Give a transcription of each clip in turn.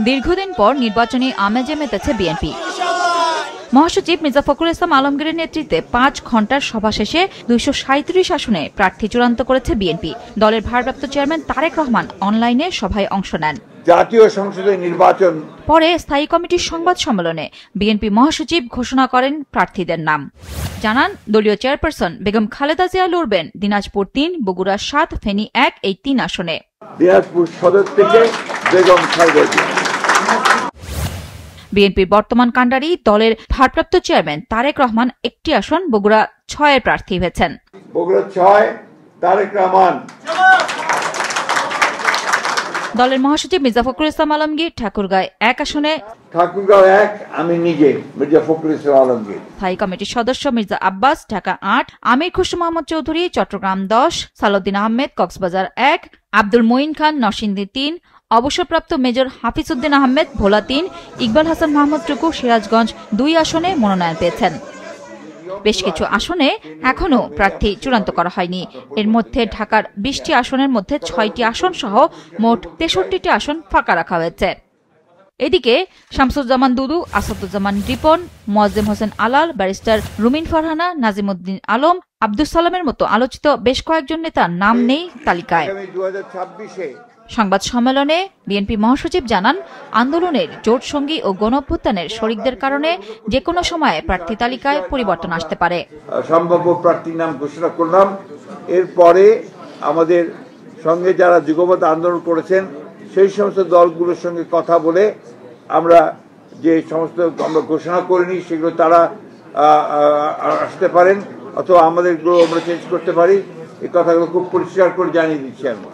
দীর্ঘদিন পর নির্বাচনী আমেজে মেতেছে বিএনপি। মহাসচিব মির্জা ফখরুল ইসলাম আলমগীরের নেতৃত্বে 5 ঘণ্টার সভা শেষে 237 আসনে প্রার্থী চূড়ান্ত করেছে বিএনপি। দলের ভারপ্রাপ্ত চেয়ারম্যান তারেক রহমান অনলাইনে সভায় অংশ নেন। জাতীয় সংসদের নির্বাচন পরে স্থায়ী কমিটির সংবাদ সম্মেলনে বিএনপি মহাসচিব ঘোষণা করেন প্রার্থীদের নাম। জানান, দলীয় চেয়ারপারসন বেগম খালেদা জিয়া লড়বেন দিনাজপুর 3, বগুড়া 7, ফেনী 1 এই 3 আসনে। দিনাজপুর সদর থেকে বেগম খালেদা জিয়া। বিএনপির বর্তমান কাণ্ডারি দলের ভারপ্রাপ্ত চেয়ারম্যান তারেক রহমান একটি আসন বগুড়া 6 এর প্রার্থী হয়েছেন। বগুড়া 6 তারেক রহমান। দলের মহাসচিব মির্জা ফখরুল ইসলাম আলমগীর ঠাকুরগাঁও 1 আসনে, ঠাকুরগাঁও 1 আমি নিজে মির্জা ফখরুল ইসলাম আলমগীর। স্থায়ী কমিটির সদস্য মির্জা আব্বাস ঢাকা 8, আমির খুশরু মোহাম্মদ চৌধুরী চট্টগ্রাম 10, সালাউদ্দিন আহমেদ কক্সবাজার 1, আব্দুল মঈন খান নরসিংদী 3, অবসরপ্রাপ্ত মেজর হাফিজ উদ্দিন আহমেদ ভোলা 3, ইকবাল হাসান মাহমুদ টুকু সিরাজগঞ্জ 2 আসনে মনোনয়ন পেয়েছেন। বেশ কিছু আসনে এখনও প্রার্থী চূড়ান্ত করা হয়নি। এর মধ্যে ঢাকার 20টি আসনের মধ্যে 6টি আসন সহ মোট 63টি আসন ফাঁকা রাখা হয়েছে। এদিকে শামসুজ্জামান দুদু, আসাদুজ্জামান রিপন, মোয়াজ্জেম হোসেন আলাল, ব্যারিস্টার রুমিন ফারহানা, নাজিমুদ্দিন আলম, আব্দুস সালামের মতো আলোচিত বেশ কয়েকজন নেতার নাম নেই তালিকায়। সংবাদ সম্মেলনে বিএনপি মহাসচিব জানান, আন্দোলনের জোট সঙ্গী ও গণঅভ্যুত্থানের শরিকদের কারণে যে কোনো সময়ে প্রার্থী তালিকায় পরিবর্তন আসতে পারে। সম্ভাব্য প্রার্থীর নাম ঘোষণা করলাম। এরপরে আমাদের সঙ্গে যারা যুগপৎ আন্দোলন করেছেন সেই সমস্ত দলগুলোর সঙ্গে কথা বলে আমরা যে সমস্ত আমরা ঘোষণা করিনি সেগুলো তারা আসতে পারেন, অথবা আমাদেরগুলো আমরা চেঞ্জ করতে পারি। এই কথাগুলো খুব পরিষ্কার করে জানিয়ে দিচ্ছি আমরা।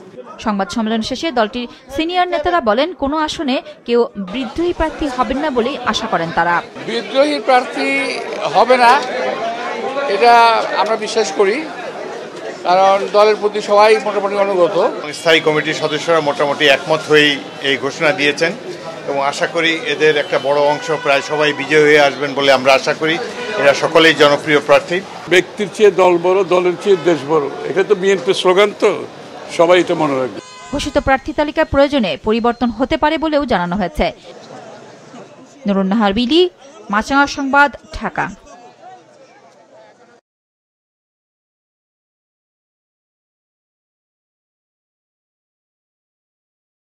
সংবাদ সম্মেলন শেষে দলটির সিনিয়র নেতারা বলেন, কোনো আসনে কেউ বিদ্রোহী প্রার্থী হবেন না বলে আশা করেন তারা। বিদ্রোহী প্রার্থী হবে না এটা আমরা বিশ্বাস করি, কারণ দলের প্রতি সবাই মোটামুটি অনুগত। স্থায়ী কমিটির সদস্যরা মোটামুটি একমত হয়েই এই ঘোষণা দিয়েছেন এবং আশা করি এদের একটা বড় অংশ প্রায় সবাই বিজয়ী হয়ে আসবেন বলে আমরা আশা করি। এরা সকলেই জনপ্রিয় প্রার্থী। ব্যক্তির চেয়ে দল বড়, দলের চেয়ে দেশ বড়, এটা তো বিএনপির স্লোগান, তো সবাই এটা মনে রাখবে। ঘোষিত প্রার্থী তালিকার প্রয়োজনে পরিবর্তন হতে পারে বলেও জানানো হয়েছে। নুরুন নাহার বিলি, মাছরাঙা সংবাদ, ঢাকা।